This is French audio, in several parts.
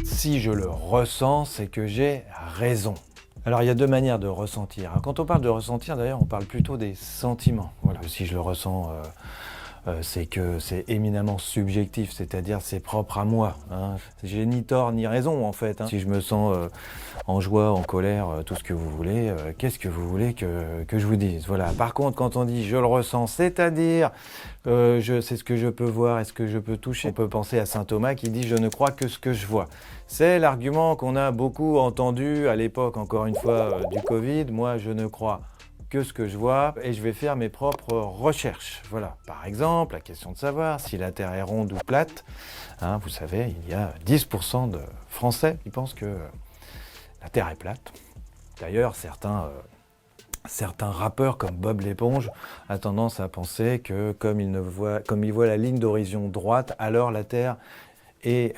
Si je le ressens, c'est que j'ai raison. Alors il y a deux manières de ressentir. Quand on parle de ressentir, d'ailleurs, on parle plutôt des sentiments. Voilà. Si je le ressens, c'est que c'est éminemment subjectif, c'est-à-dire c'est propre à moi. J'ai ni tort ni raison en fait. Si je me sens en joie, en colère, tout ce que vous voulez, qu'est-ce que vous voulez que je vous dise? Voilà. Par contre, quand on dit je le ressens, c'est-à-dire c'est ce que je peux voir et ce que je peux toucher. On peut penser à saint Thomas qui dit je ne crois que ce que je vois. C'est l'argument qu'on a beaucoup entendu à l'époque, encore une fois, du Covid. Moi, je ne crois que ce que je vois et je vais faire mes propres recherches. Voilà. Par exemple, la question de savoir si la Terre est ronde ou plate. Vous savez, il y a 10% de Français qui pensent que la Terre est plate. D'ailleurs, certains rappeurs comme Bob l'éponge a tendance à penser que comme ils voient la ligne d'horizon droite, alors la Terre est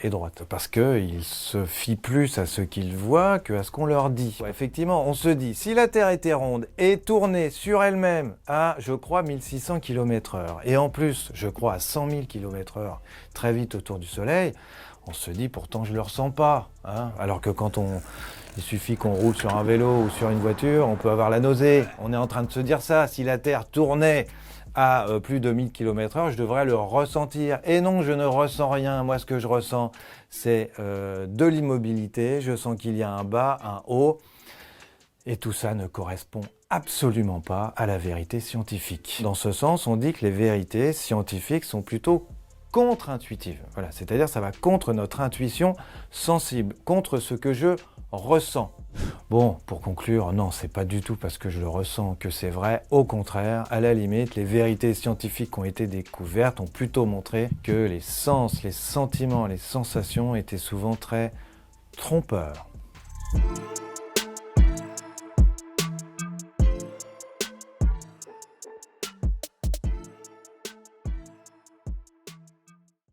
droite. Parce qu'ils se fient plus à ce qu'ils voient qu'à ce qu'on leur dit. Effectivement, on se dit, si la Terre était ronde et tournée sur elle-même à, je crois, 1600 km/h, et en plus, je crois à 100 000 km/h, très vite autour du Soleil, on se dit, pourtant, je ne le ressens pas. Alors que il suffit qu'on roule sur un vélo ou sur une voiture, on peut avoir la nausée. On est en train de se dire ça. Si la Terre tournait à plus de 1000 km/h, je devrais le ressentir. Et non, je ne ressens rien. Moi, ce que je ressens, c'est de l'immobilité. Je sens qu'il y a un bas, un haut. Et tout ça ne correspond absolument pas à la vérité scientifique. Dans ce sens, on dit que les vérités scientifiques sont plutôt contre-intuitives. Voilà, c'est-à-dire ça va contre notre intuition sensible, contre ce que je ressens. Bon, pour conclure, non, c'est pas du tout parce que je le ressens que c'est vrai. Au contraire, à la limite, les vérités scientifiques qui ont été découvertes ont plutôt montré que les sens, les sentiments, les sensations étaient souvent très trompeurs.